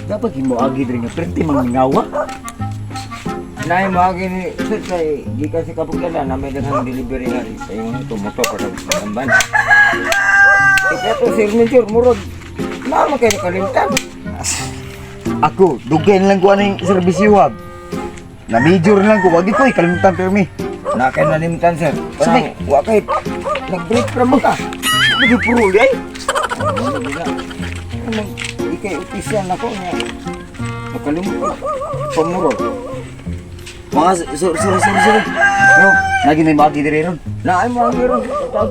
Dapat mo agi diri nga perti mangingawa. Nay mo agi ni sir kay di kasi kapugyan na may daghang delivery na sa yung tumoto para magamban. Ito sir Major murag mama kay kalimtan. Ako, dugen lang ko aning serbisyo. Na major lang ko, wag ko kalimutan permi. Na kay nalimtan sir. Sige. Parang wa kay nag-break ra mo ka. Hindi puro ay. Ikay opisyan ako niya. Nakalimutan. Pamurog. Mga sorry. No, lagi na magi diri ron. Na ay mo ron.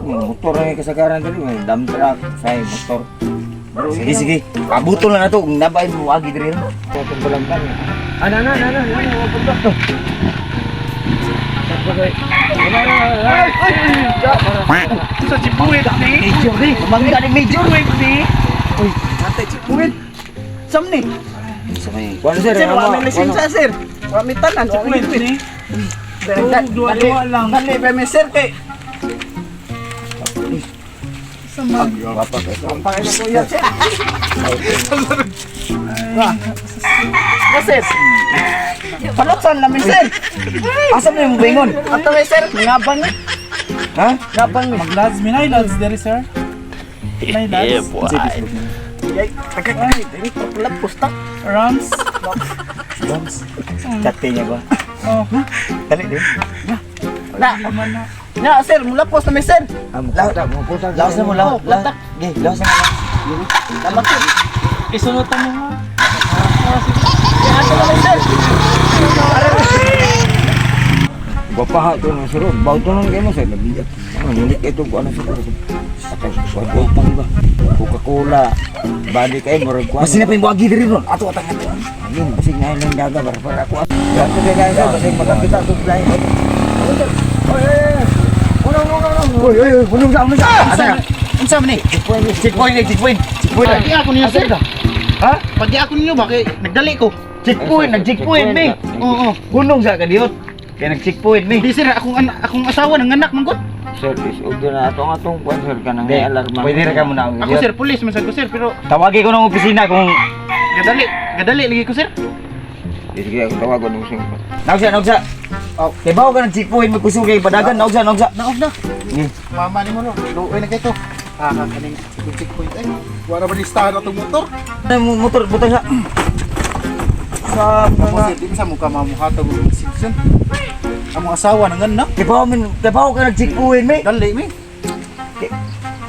Motor ang kasagaran dali, may dump truck, say motor. Sige. Abutol na nato kung nabay mo agi diri ron. Motor balangkan. Ana, punta to. Sa Chipuit ni. Major ni, mangga ni major. Chipuit ni. Uy, ate Chipuit. Sam ni. Sa may Kuan sir, Sir, wala may lisensya sir. Wala may tanan, Chipuit ni. Dua lang. Dali ba may sir kay. Sama. Apa kay Pakai na kuya sir. Sir. Palotsan namin sir. asa mo yung bingon? Ato may sir, ngabang ni. Ha? Ngabang ni. Lads, minay lads there sir. Minay lads. Yay, tagakay, dili pagkulap pusta. Rams. Kate niya ba? Oh, Dali din. Na sir, mula post na may sir. Lawas na mo, lawas. Lawas. Lawas na mo. Dapat sir. isunutan mo nga. Ato na may sir. Bapaha to ng suro. Baw to ng kay mo sir. Nabiyat. Hindi ito ko ano suro. Atay pang ba? Coca-Cola. Bali kay murag kuan. Mas sinapin mo agi diri ron. Ato atang. Ayun, kasi nga lang daga para ako. Gato kay guys, kasi makakita to blind. Oy, punong sa. Asa? Unsa man ni? Checkpoint. Pagi ako niyo sir. Ha? Pagi ako niyo bakit nagdali ko. Nag-checkpoint mi. Oo. Hunong sa kadiyot. Kaya nag-checkpoint mi. Di sir, akong asawa ng anak man gud. Sir, is na atong kuan sir kanang may alarma. Pwede ra ka muna. Ako sir, pulis man sad ko sir, pero Tawagi ko ng opisina kung gadali lagi ko sir. Sige ako tawagon mo sir. naugsa. Oh, kay bawo ka ng checkpoint magkusog kay padagan naugsa. Naog na. Ni. Mama ni mo no. Luoy na kay to. Kaning checkpoint ay. Wala ba listahan atong motor? Ano motor butang sa Sa mga di sa mukha mamuhatag og exception. Amo asawa ng anak. kay bawo ka ng checkpoint mi. Dali mi.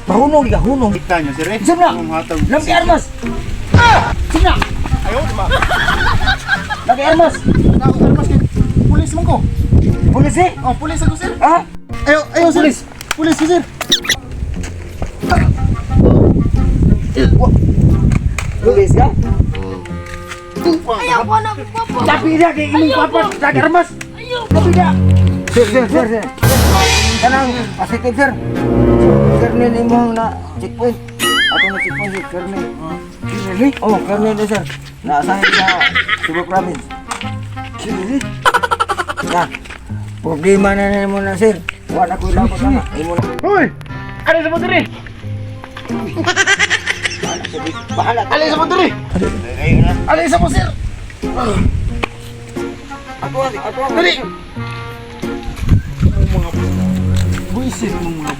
Pahunong ka hunong. Kita niyo sir. Sir na. Mamuhatag. Lam kay armas. Sina. Ayo, di ba? Lagi armas. Ako armas kay pulis man ko. Pulis eh. Oh, pulis ako sir. Ha? Ayo sir. Pulis ko sir. Pulis ka? Ayaw ko na papa. Tapi dia kay imong papa lagi armas. Ayaw. Tapi dia. Sir. Kanang positive sir. Sir ni mo na checkpoint. Ato na checkpoint sir ni. Ini. Oh, karne na sir. Naasahin sa Cebu province. Ya. Problema na mo na sir. Wala ko ilabot na. Imo na. Hoy! Ano sa motor eh? Bahala. Alay sa motor eh! Alay sa mo sir! Ako. Dali! Mga buisit mo mga